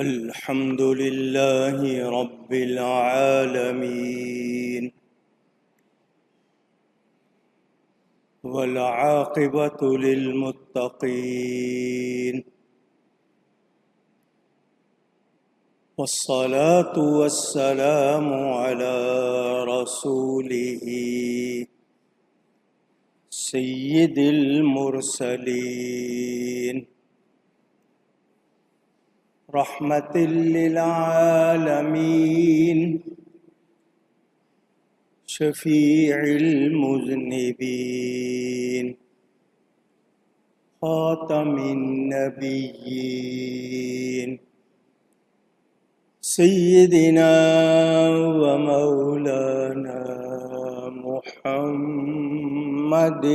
الحمد لله رب العالمين والعاقبة للمتقين والصلاة والسلام على رسوله سيد المرسلين رحمة للعالمين شفيع المذنبين خاتم النبيين سيدنا ومولانا محمد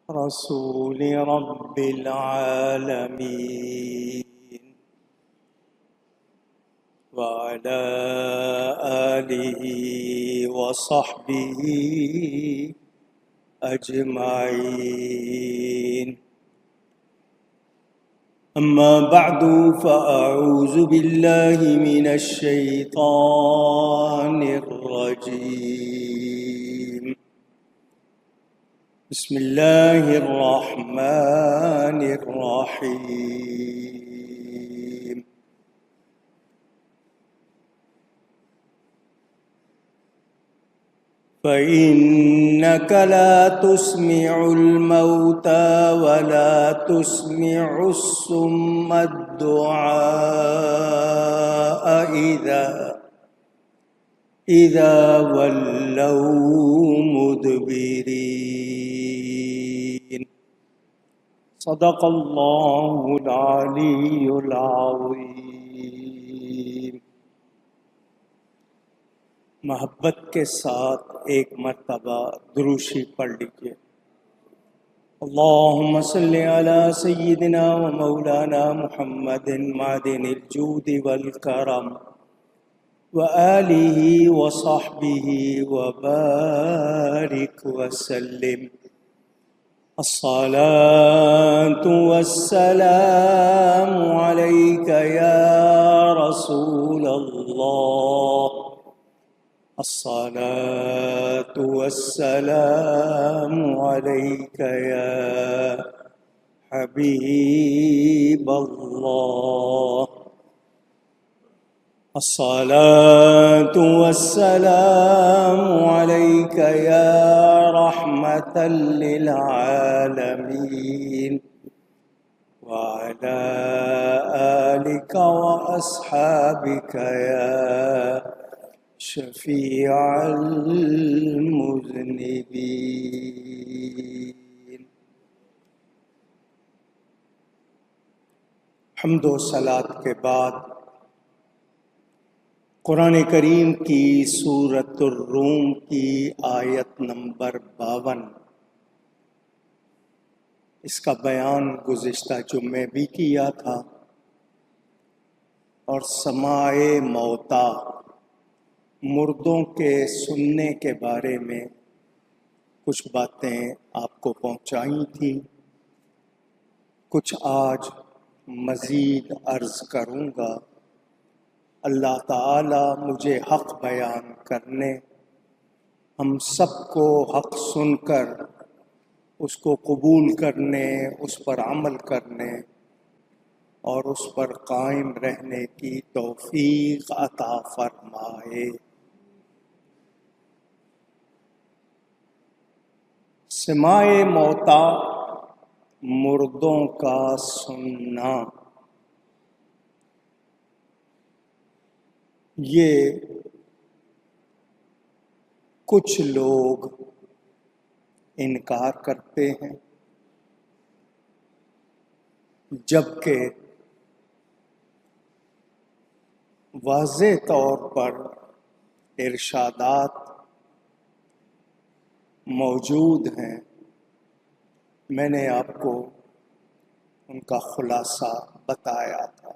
رسول رب العالمين وعلى آله وصحبه أجمعين. أما بعد فأعوذ بالله من الشيطان الرجيم. بسم الله الرحمن الرحيم. فإنك لا تسمع الموتى ولا تسمع الصم الدعاء إذا ولوا مدبرين. صدق الله العلي العظيم. محبت کے ساتھ ایک مرتبہ دروشی پڑھ لیجیے. اللہم صلی علی سیدنا و مولانا محمد معدن الجود والکرم وآلہ وصحبہ وبارک وسلم. الصلاة والسلام علیک یا رسول اللہ. الصلاة والسلام عليك يا حبيب الله. الصلاة والسلام عليك يا رحمة للعالمين وعلى آلك وأصحابك يا شفیع المذنبین. حمد و صلاۃ کے بعد قرآن کریم کی سورۃ الروم کی آیت نمبر 52، اس کا بیان گزشتہ جمعے بھی کیا تھا، اور سماع موتا، مردوں کے سننے کے بارے میں کچھ باتیں آپ کو پہنچائی تھیں. کچھ آج مزید عرض کروں گا. اللہ تعالی مجھے حق بیان کرنے، ہم سب کو حق سن کر اس کو قبول کرنے، اس پر عمل کرنے اور اس پر قائم رہنے کی توفیق عطا فرمائے. سماع موتا، مردوں کا سننا، یہ کچھ لوگ انکار کرتے ہیں، جبکہ واضح طور پر ارشادات موجود ہیں. میں نے آپ کو ان کا خلاصہ بتایا تھا.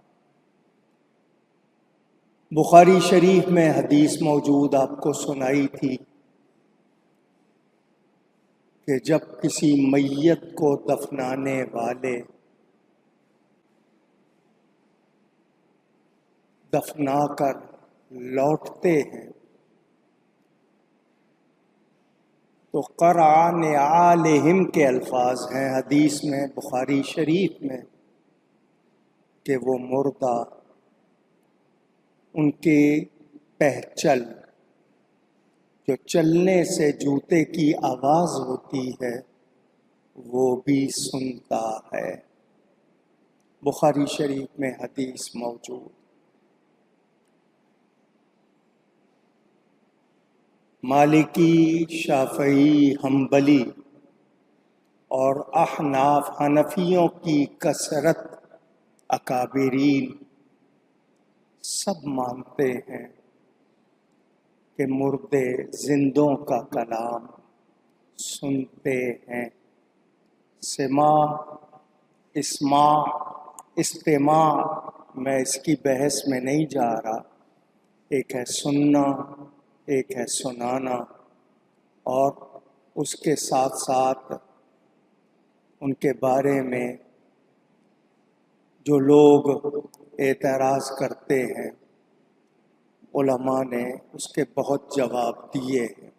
بخاری شریف میں حدیث موجود آپ کو سنائی تھی کہ جب کسی میت کو دفنانے والے دفنا کر لوٹتے ہیں تو قرع نعالہم کے الفاظ ہیں حدیث میں، بخاری شریف میں، کہ وہ مردہ ان کے پہچل جو چلنے سے جوتے کی آواز ہوتی ہے وہ بھی سنتا ہے۔ بخاری شریف میں حدیث موجود۔ مالکی، شافعی، حنبلی اور احناف حنفیوں کی کثرت اکابرین سب مانتے ہیں کہ مردے زندوں کا کلام سنتے ہیں۔ سماع، اسماع، استماع، میں اس کی بحث میں نہیں جا رہا، ایک ہے سننا، ایک ہے سنانا، اور اس کے ساتھ ساتھ ان کے بارے میں جو لوگ اعتراض کرتے ہیں علماء نے اس کے بہت جواب دیے ہیں۔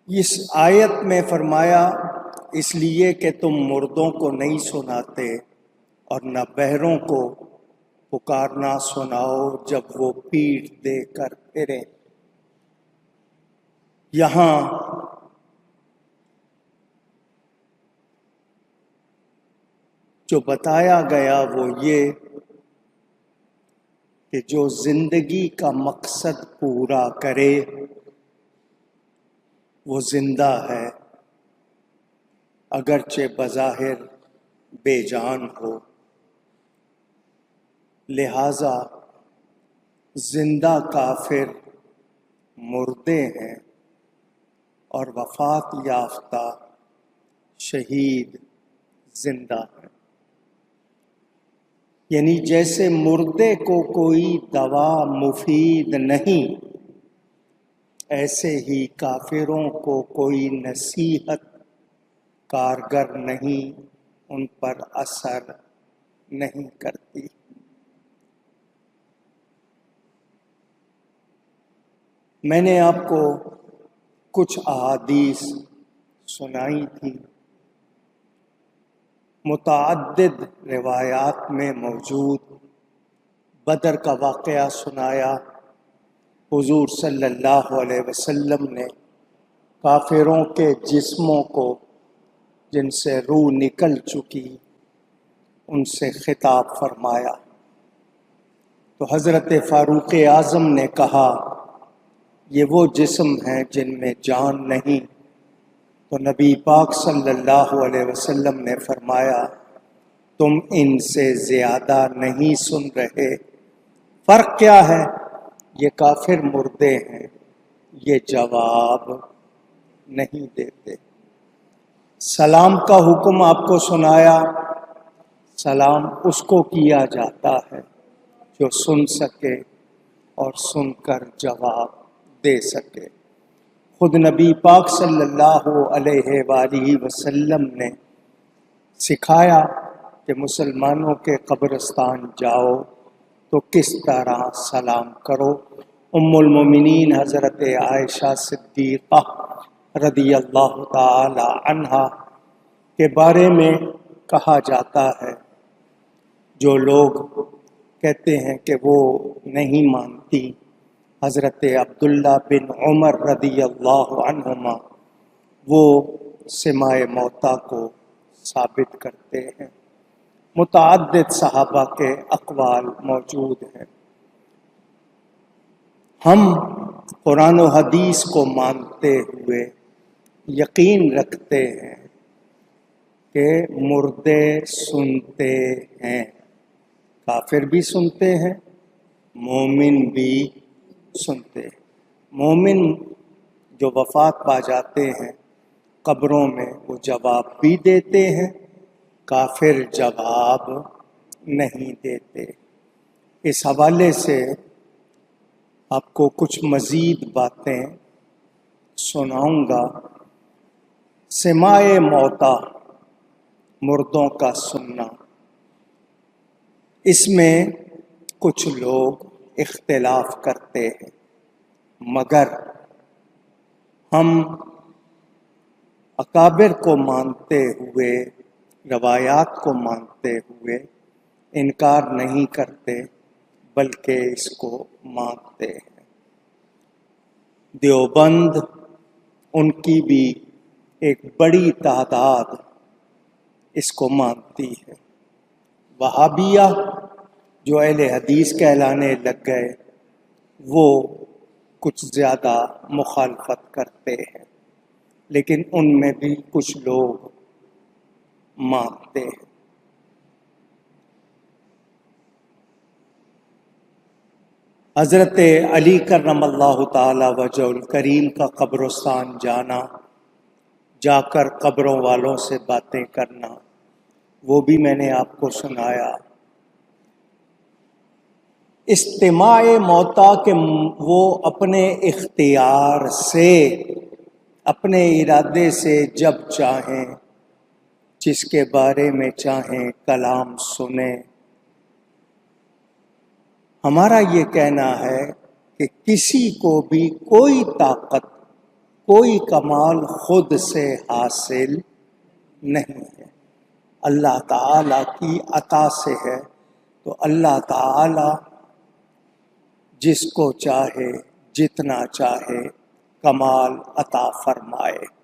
اس آیت میں فرمایا اس لیے کہ تم مردوں کو نہیں سناتے اور نہ بہروں کو پکارنا سناؤ جب وہ پیٹھ دے کر پھریں۔ یہاں جو بتایا گیا وہ یہ کہ جو زندگی کا مقصد پورا کرے وہ زندہ ہے، اگرچہ بظاہر بے جان ہو۔ لہذا زندہ کافر مردے ہیں اور وفات یافتہ شہید زندہ ہیں۔ یعنی جیسے مردے کو کوئی دوا مفید نہیں، ایسے ہی کافروں کو کوئی نصیحت کارگر نہیں، ان پر اثر نہیں کرتی۔ میں نے آپ کو کچھ احادیث سنائی تھی، متعدد روایات میں موجود۔ بدر کا واقعہ سنایا، حضور صلی اللہ علیہ وسلم نے کافروں کے جسموں کو جن سے روح نکل چکی ان سے خطاب فرمایا، تو حضرت فاروق اعظم نے کہا یہ وہ جسم ہیں جن میں جان نہیں، تو نبی پاک صلی اللہ علیہ وسلم نے فرمایا تم ان سے زیادہ نہیں سن رہے، فرق کیا ہے؟ یہ کافر مردے ہیں، یہ جواب نہیں دیتے۔ سلام کا حکم آپ کو سنایا، سلام اس کو کیا جاتا ہے جو سن سکے اور سن کر جواب دے سکے۔ خود نبی پاک صلی اللہ علیہ وآلہ وسلم نے سکھایا کہ مسلمانوں کے قبرستان جاؤ تو کس طرح سلام کرو۔ ام المومنین حضرت عائشہ صدیقہ رضی اللہ تعالی عنہا کے بارے میں کہا جاتا ہے، جو لوگ کہتے ہیں کہ وہ نہیں مانتی، حضرت عبداللہ بن عمر رضی اللہ عنہما وہ سماع موتیٰ کو ثابت کرتے ہیں۔ متعدد صحابہ کے اقوال موجود ہیں۔ ہم قرآن و حدیث کو مانتے ہوئے یقین رکھتے ہیں کہ مردے سنتے ہیں، کافر بھی سنتے ہیں، مومن بھی سنتے ہیں۔ مومن جو وفات پا جاتے ہیں قبروں میں وہ جواب بھی دیتے ہیں، کافر جواب نہیں دیتے۔ اس حوالے سے آپ کو کچھ مزید باتیں سناؤں گا۔ سماع موتیٰ، مردوں کا سننا، اس میں کچھ لوگ اختلاف کرتے ہیں، مگر ہم اکابر کو مانتے ہوئے، روایات کو مانتے ہوئے انکار نہیں کرتے بلکہ اس کو مانتے ہیں۔ دیوبند، ان کی بھی ایک بڑی تعداد اس کو مانتی ہے۔ وہابیہ جو اہل حدیث کہلانے لگ گئے، وہ کچھ زیادہ مخالفت کرتے ہیں، لیکن ان میں بھی کچھ لوگ مانتے ہیں۔ حضرت علی کرم اللہ تعالی وجہ الکریم کا قبرستان جانا، جا کر قبروں والوں سے باتیں کرنا، وہ بھی میں نے آپ کو سنایا۔ استماع موتا کہ وہ اپنے اختیار سے، اپنے ارادے سے جب چاہیں، جس کے بارے میں چاہیں کلام سنیں۔ ہمارا یہ کہنا ہے کہ کسی کو بھی کوئی طاقت، کوئی کمال خود سے حاصل نہیں ہے، اللہ تعالیٰ کی عطا سے ہے۔ تو اللہ تعالیٰ جس کو چاہے، جتنا چاہے کمال عطا فرمائے۔